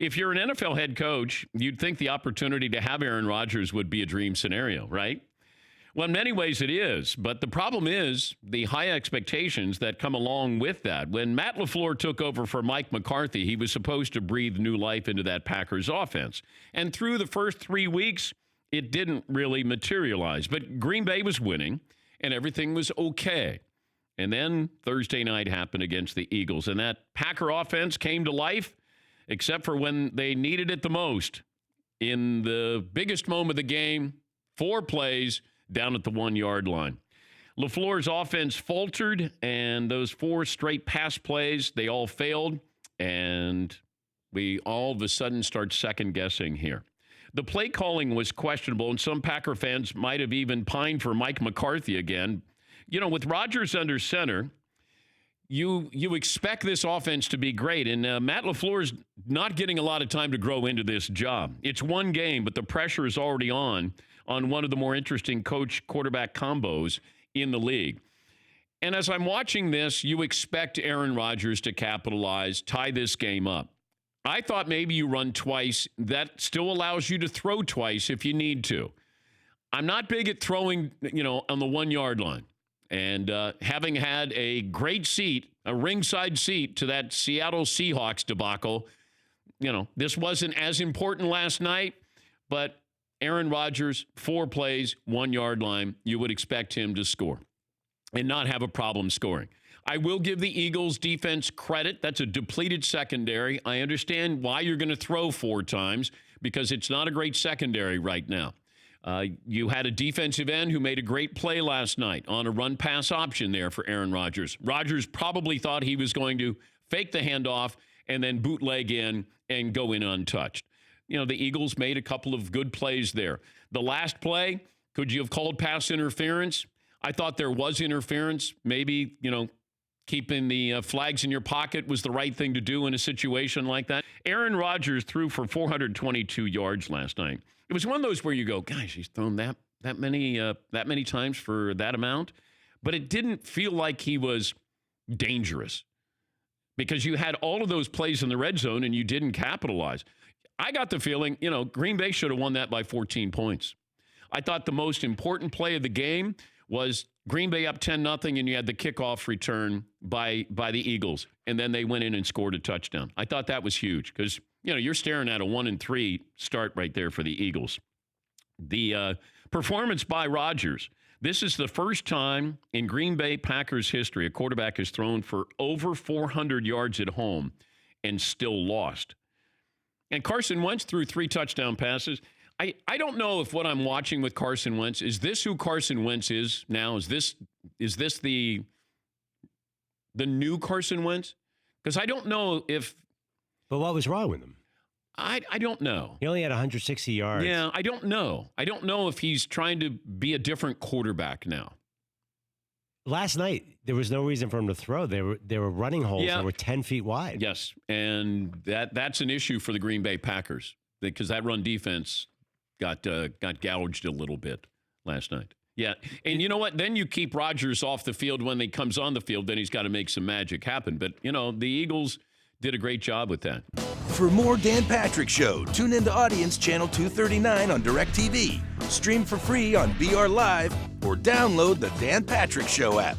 If you're an NFL head coach, you'd think the opportunity to have Aaron Rodgers would be a dream scenario, right? Well, in many ways it is, but the problem is the high expectations that come along with that. When Matt LaFleur took over for Mike McCarthy, he was supposed to breathe new life into that Packers offense. And through the first 3 weeks, it didn't really materialize. But Green Bay was winning, and everything was okay. And then Thursday night happened against the Eagles, and that Packer offense came to life, except for when they needed it the most. In the biggest moment of the game, 4 plays, down at the 1-yard line. LaFleur's offense faltered, and those 4 straight pass plays, they all failed, and we all of a sudden start second-guessing here. The play calling was questionable, and some Packer fans might have even pined for Mike McCarthy again. You know, with Rodgers under center, you expect this offense to be great, and Matt LaFleur's not getting a lot of time to grow into this job. It's one game, but the pressure is already on one of the more interesting coach-quarterback combos in the league. And as I'm watching this, you expect Aaron Rodgers to capitalize, tie this game up. I thought maybe you run twice. That still allows you to throw twice if you need to. I'm not big at throwing, on the 1-yard line. And having had a great seat, a ringside seat to that Seattle Seahawks debacle, this wasn't as important last night, but Aaron Rodgers, 4 plays, 1-yard line, you would expect him to score and not have a problem scoring. I will give the Eagles defense credit. That's a depleted secondary. I understand why you're going to throw 4 times because it's not a great secondary right now. You had a defensive end who made a great play last night on a run-pass option there for Aaron Rodgers. Rodgers probably thought he was going to fake the handoff and then bootleg in and go in untouched. The Eagles made a couple of good plays there. The last play, could you have called pass interference? I thought there was interference. Maybe, keeping the flags in your pocket was the right thing to do in a situation like that. Aaron Rodgers threw for 422 yards last night. It was one of those where you go, gosh, he's thrown that many times for that amount. But it didn't feel like he was dangerous because you had all of those plays in the red zone and you didn't capitalize. I got the feeling, Green Bay should have won that by 14 points. I thought the most important play of the game was Green Bay up 10-0, and you had the kickoff return by the Eagles, and then they went in and scored a touchdown. I thought that was huge because, you're staring at a 1-3 start right there for the Eagles. The performance by Rodgers, this is the first time in Green Bay Packers history a quarterback has thrown for over 400 yards at home and still lost. And Carson Wentz threw 3 touchdown passes. I don't know if what I'm watching with Carson Wentz, is this who Carson Wentz is now? Is this the new Carson Wentz? Because I don't know if... But what was wrong with him? I don't know. He only had 160 yards. Yeah, I don't know. I don't know if he's trying to be a different quarterback now. Last night, there was no reason for him to throw. There were running holes that were 10 feet wide. Yes, and that's an issue for the Green Bay Packers because that run defense got gouged a little bit last night. Yeah, and you know what? Then you keep Rodgers off the field when he comes on the field, then he's got to make some magic happen. But, the Eagles did a great job with that. For more Dan Patrick Show, tune into Audience Channel 239 on DirecTV. Stream for free on BR Live or download the Dan Patrick Show app.